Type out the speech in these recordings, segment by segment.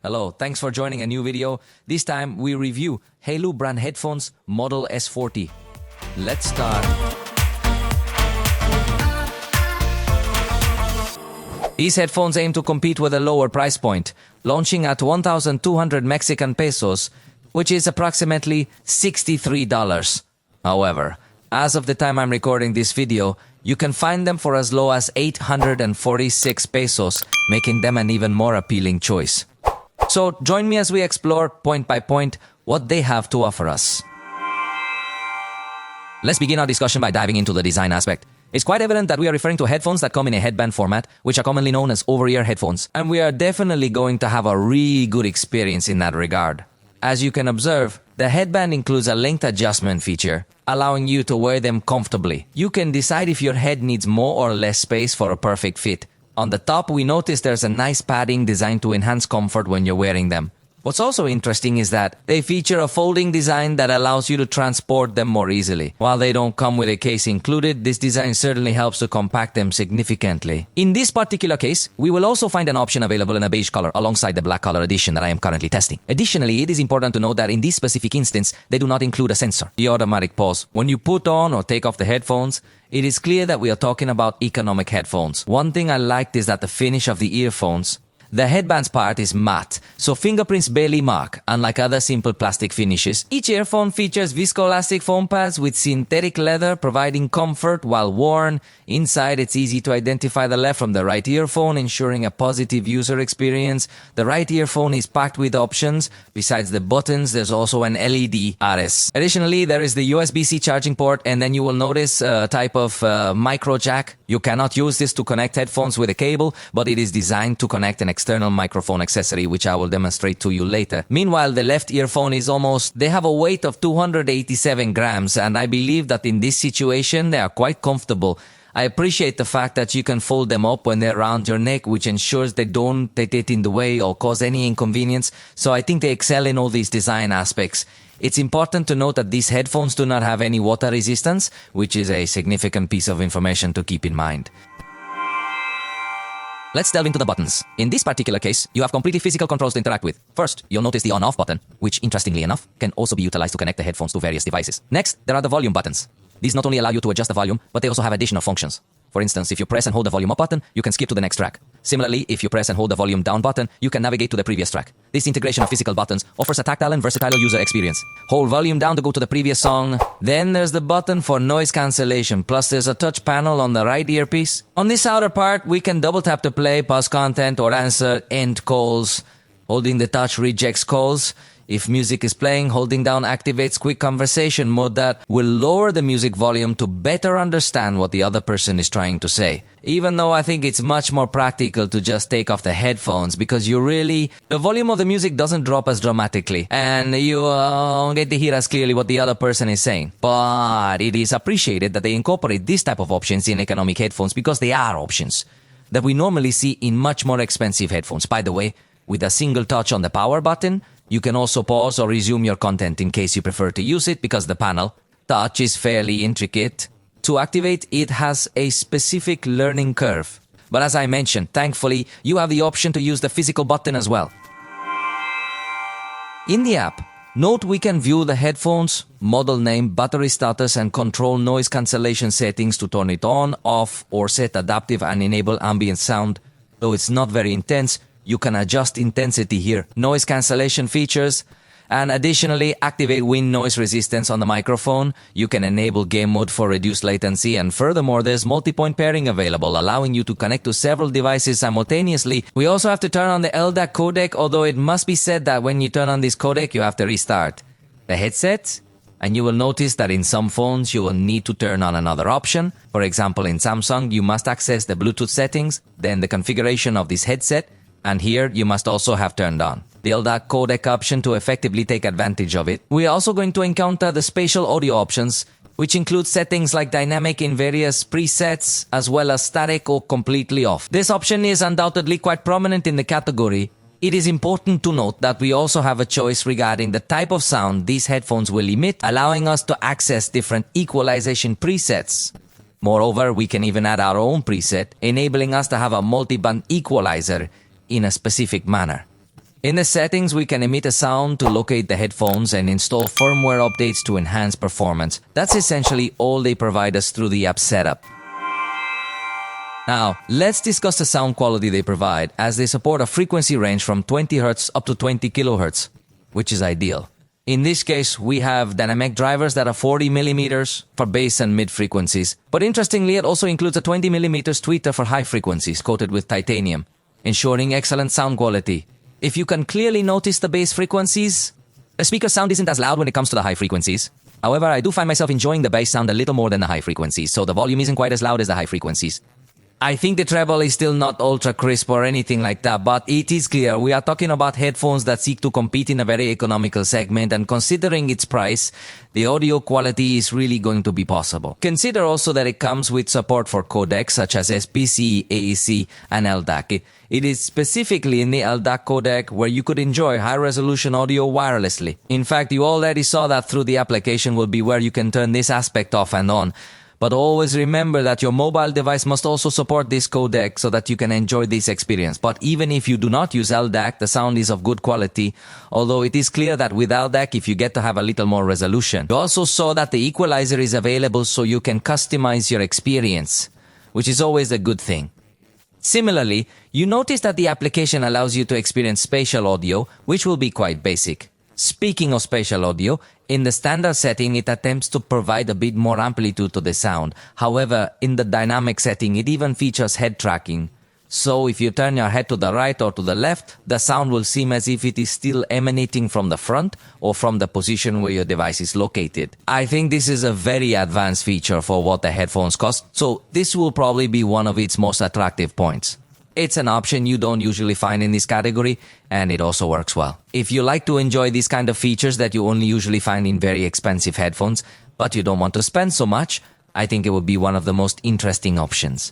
Hello, thanks for joining a new video. This time we review Haylou brand headphones model S40. Let's start. These headphones aim to compete with a lower price point, launching at 1,200 Mexican pesos, which is approximately $63. However, as of the time I'm recording this video, you can find them for as low as 846 pesos, making them an even more appealing choice. So join me as we explore point by point what they have to offer us. Let's begin our discussion by diving into the design aspect. It's quite evident that we are referring to headphones that come in a headband format, which are commonly known as over-ear headphones, and we are definitely going to have a really good experience in that regard. As you can observe, the headband includes a length adjustment feature, allowing you to wear them comfortably. You can decide if your head needs more or less space for a perfect fit. On the top, we notice there's a nice padding designed to enhance comfort when you're wearing them. What's also interesting is that they feature a folding design that allows you to transport them more easily. While they don't come with a case included, this design certainly helps to compact them significantly. In this particular case, we will also find an option available in a beige color alongside the black color edition that I am currently testing. Additionally, it is important to note that in this specific instance, they do not include a sensor, the automatic pause. When you put on or take off the headphones, it is clear that we are talking about economic headphones. One thing I liked is that the finish of the earphones, the headband's part is matte, so fingerprints barely mark, unlike other simple plastic finishes. Each earphone features viscoelastic foam pads with synthetic leather, providing comfort while worn. Inside, it's easy to identify the left from the right earphone, ensuring a positive user experience. The right earphone is packed with options. Besides the buttons, there's also an LED RS. Additionally, there is the USB-C charging port, and then you will notice a type of micro jack. You cannot use this to connect headphones with a cable, but it is designed to connect an external microphone accessory, which I will demonstrate to you later. Meanwhile, the left earphone is they have a weight of 287 grams, and I believe that in this situation, they are quite comfortable. I appreciate the fact that you can fold them up when they're around your neck, which ensures they don't get in the way or cause any inconvenience. So I think they excel in all these design aspects. It's important to note that these headphones do not have any water resistance, which is a significant piece of information to keep in mind. Let's delve into the buttons. In this particular case, you have completely physical controls to interact with. First, you'll notice the on-off button, which interestingly enough, can also be utilized to connect the headphones to various devices. Next, there are the volume buttons. These not only allow you to adjust the volume, but they also have additional functions. For instance, if you press and hold the volume up button, you can skip to the next track. Similarly, if you press and hold the volume down button, you can navigate to the previous track. This integration of physical buttons offers a tactile and versatile user experience. Hold volume down to go to the previous song. Then there's the button for noise cancellation, plus there's a touch panel on the right earpiece. On this outer part, we can double tap to play, pause content, or answer end calls. Holding the touch rejects calls. If music is playing, holding down activates quick conversation mode that will lower the music volume to better understand what the other person is trying to say. Even though I think it's much more practical to just take off the headphones because the volume of the music doesn't drop as dramatically and you don't get to hear as clearly what the other person is saying. But it is appreciated that they incorporate this type of options in economic headphones because they are options that we normally see in much more expensive headphones. By the way, with a single touch on the power button, you can also pause or resume your content in case you prefer to use it because the panel touch is fairly intricate. To activate, it has a specific learning curve. But as I mentioned, thankfully, you have the option to use the physical button as well. In the app, note we can view the headphones, model name, battery status, and control noise cancellation settings to turn it on, off, or set adaptive and enable ambient sound. Though it's not very intense, you can adjust intensity here, noise cancellation features, and additionally activate wind noise resistance on the microphone. You can enable game mode for reduced latency, and furthermore, there's multi-point pairing available, allowing you to connect to several devices simultaneously. We also have to turn on the LDAC codec, although it must be said that when you turn on this codec, you have to restart the headset. And you will notice that in some phones, you will need to turn on another option. For example, in Samsung, you must access the Bluetooth settings, then the configuration of this headset, and here you must also have turned on the LDAC codec option to effectively take advantage of it. We are also going to encounter the spatial audio options, which include settings like dynamic in various presets, as well as static or completely off. This option is undoubtedly quite prominent in the category. It is important to note that we also have a choice regarding the type of sound these headphones will emit, allowing us to access different equalization presets. Moreover, we can even add our own preset, enabling us to have a multi-band equalizer in a specific manner. In the settings, we can emit a sound to locate the headphones and install firmware updates to enhance performance. That's essentially all they provide us through the app setup. Now, let's discuss the sound quality they provide, as they support a frequency range from 20 Hz up to 20 kHz, which is ideal. In this case, we have dynamic drivers that are 40 mm for bass and mid frequencies, but interestingly, it also includes a 20 mm tweeter for high frequencies coated with titanium, ensuring excellent sound quality. If you can clearly notice the bass frequencies, the speaker sound isn't as loud when it comes to the high frequencies. However, I do find myself enjoying the bass sound a little more than the high frequencies, so the volume isn't quite as loud as the high frequencies. I think the treble is still not ultra crisp or anything like that, but it is clear we are talking about headphones that seek to compete in a very economical segment, and considering its price, the audio quality is really going to be possible. Consider also that it comes with support for codecs such as SPC, AAC, and LDAC. It is specifically in the LDAC codec where you could enjoy high-resolution audio wirelessly. In fact, you already saw that through the application will be where you can turn this aspect off and on. But always remember that your mobile device must also support this codec so that you can enjoy this experience. But even if you do not use LDAC, the sound is of good quality, although it is clear that with LDAC, if you get to have a little more resolution. You also saw that the equalizer is available so you can customize your experience, which is always a good thing. Similarly, you notice that the application allows you to experience spatial audio, which will be quite basic. Speaking of spatial audio, in the standard setting, it attempts to provide a bit more amplitude to the sound. However, in the dynamic setting, it even features head tracking. So if you turn your head to the right or to the left, the sound will seem as if it is still emanating from the front or from the position where your device is located. I think this is a very advanced feature for what the headphones cost, so this will probably be one of its most attractive points. It's an option you don't usually find in this category, and it also works well. If you like to enjoy these kind of features that you only usually find in very expensive headphones, but you don't want to spend so much, I think it would be one of the most interesting options.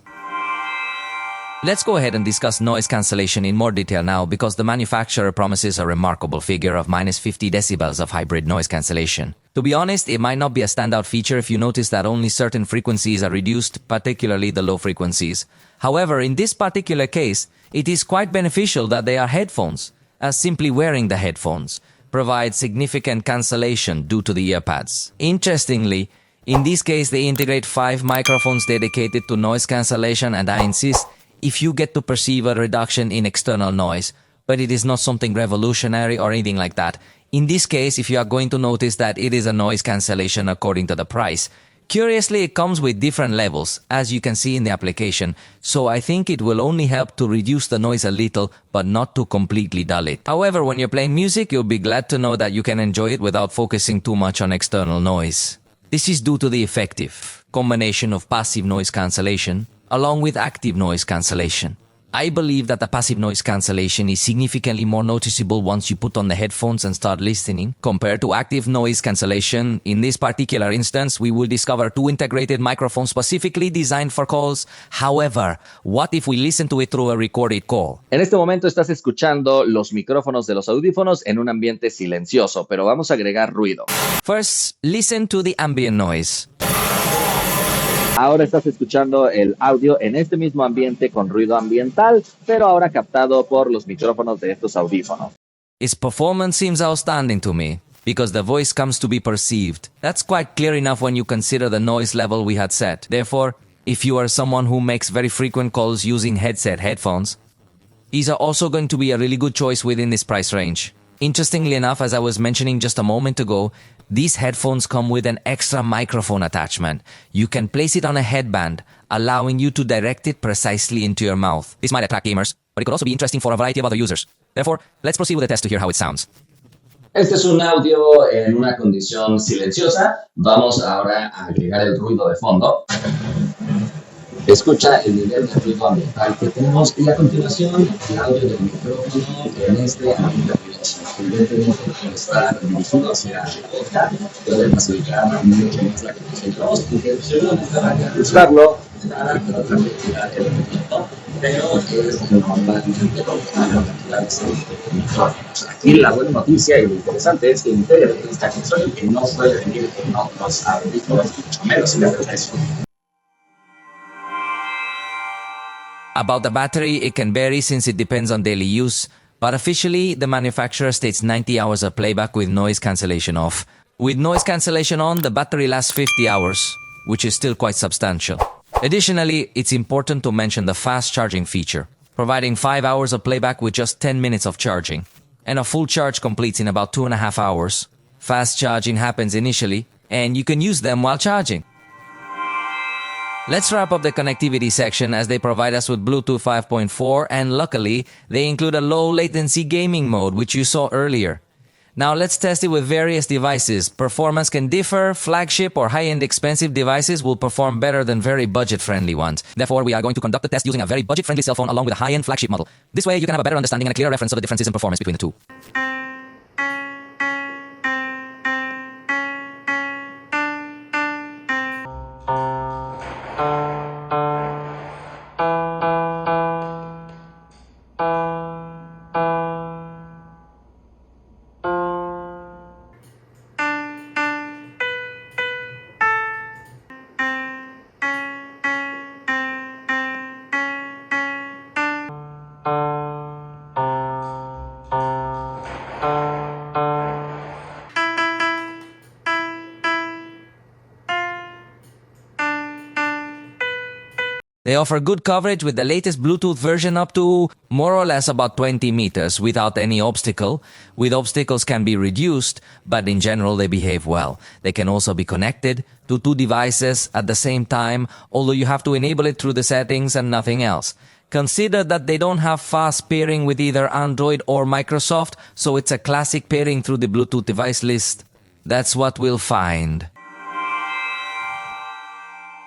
Let's go ahead and discuss noise cancellation in more detail now, because the manufacturer promises a remarkable figure of -50 decibels of hybrid noise cancellation. To be honest, it might not be a standout feature if you notice that only certain frequencies are reduced, particularly the low frequencies. However, in this particular case, it is quite beneficial that they are headphones, as simply wearing the headphones provides significant cancellation due to the earpads. Interestingly, in this case, they integrate 5 microphones dedicated to noise cancellation, and I insist, if you get to perceive a reduction in external noise, but it is not something revolutionary or anything like that. In this case, if you are going to notice that it is a noise cancellation according to the price, curiously it comes with different levels, as you can see in the application, so I think it will only help to reduce the noise a little, but not to completely dull it. However, when you're playing music, you'll be glad to know that you can enjoy it without focusing too much on external noise. This is due to the effective combination of passive noise cancellation along with active noise cancellation. I believe that the passive noise cancellation is significantly more noticeable once you put on the headphones and start listening, compared to active noise cancellation. In this particular instance, we will discover 2 integrated microphones specifically designed for calls. However, what if we listen to it through a recorded call? En este momento estás escuchando los micrófonos de los audífonos en un ambiente silencioso, pero vamos a agregar ruido. First, listen to the ambient noise. Ahora estás escuchando el audio en este mismo ambiente con ruido ambiental, pero ahora captado por los micrófonos de estos audífonos. Its performance seems outstanding to me, because the voice comes to be perceived. That's quite clear enough when you consider the noise level we had set. Therefore, if you are someone who makes very frequent calls using headset headphones, these are also going to be a really good choice within this price range. Interestingly enough, as I was mentioning just a moment ago, these headphones come with an extra microphone attachment. You can place it on a headband, allowing you to direct it precisely into your mouth. This might attract gamers, but it could also be interesting for a variety of other users. Therefore, let's proceed with the test to hear how it sounds. Este es un audio en una condición silenciosa. Vamos ahora a agregar el ruido de fondo. Escucha el nivel de ruido ambiental que tenemos y a continuación el audio del micrófono en este ambiente ruidoso. Evidentemente, al estar dirigido hacia la boca, puede facilitar mucho más la conexión de voz, porque seguramente va a ajustarlo para tratar de cuidar el movimiento, pero es normalmente lo que van a calcular ese micrófonos. Aquí la buena noticia y lo interesante es que integra esta accesorio que no suele venir en otros audífonos, mucho menos en el precio. About the battery, it can vary since it depends on daily use, But officially, the manufacturer states 90 hours of playback with noise cancellation off. With noise cancellation on, the battery lasts 50 hours, which is still quite substantial. Additionally, it's important to mention the fast charging feature, providing 5 hours of playback with just 10 minutes of charging. And a full charge completes in about 2.5 hours. Fast charging happens initially, and you can use them while charging. Let's wrap up the connectivity section as they provide us with Bluetooth 5.4, and luckily, they include a low latency gaming mode, which you saw earlier. Now let's test it with various devices. Performance can differ. Flagship or high-end expensive devices will perform better than very budget-friendly ones. Therefore, we are going to conduct the test using a very budget-friendly cell phone along with a high-end flagship model. This way, you can have a better understanding and a clear reference of the differences in performance between the two. They offer good coverage with the latest Bluetooth version up to more or less about 20 meters without any obstacle. With obstacles can be reduced, but in general they behave well. They can also be connected to two devices at the same time, although you have to enable it through the settings and nothing else. Consider that they don't have fast pairing with either Android or Microsoft, so it's a classic pairing through the Bluetooth device list. That's what we'll find.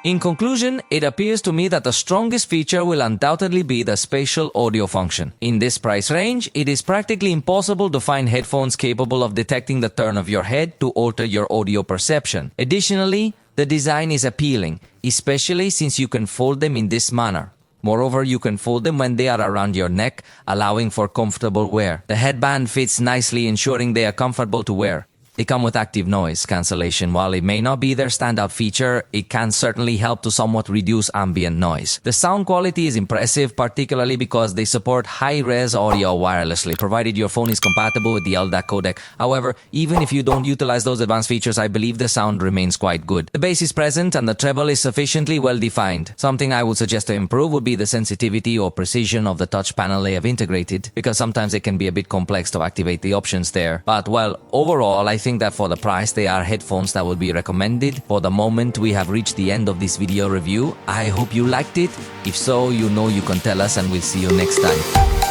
In conclusion, it appears to me that the strongest feature will undoubtedly be the spatial audio function. In this price range, it is practically impossible to find headphones capable of detecting the turn of your head to alter your audio perception. Additionally, the design is appealing, especially since you can fold them in this manner. Moreover, you can fold them when they are around your neck, allowing for comfortable wear. The headband fits nicely, ensuring they are comfortable to wear. They come with active noise cancellation. While it may not be their standout feature, it can certainly help to somewhat reduce ambient noise. The sound quality is impressive, particularly because they support high-res audio wirelessly, provided your phone is compatible with the LDAC codec. However, even if you don't utilize those advanced features, I believe the sound remains quite good. The bass is present and the treble is sufficiently well defined. Something I would suggest to improve would be the sensitivity or precision of the touch panel they have integrated, because sometimes it can be a bit complex to activate the options there. But well, overall, I think that for the price, they are headphones that would be recommended. For the moment, we have reached the end of this video review. I hope you liked it. If so, you know you can tell us, and we'll see you next time.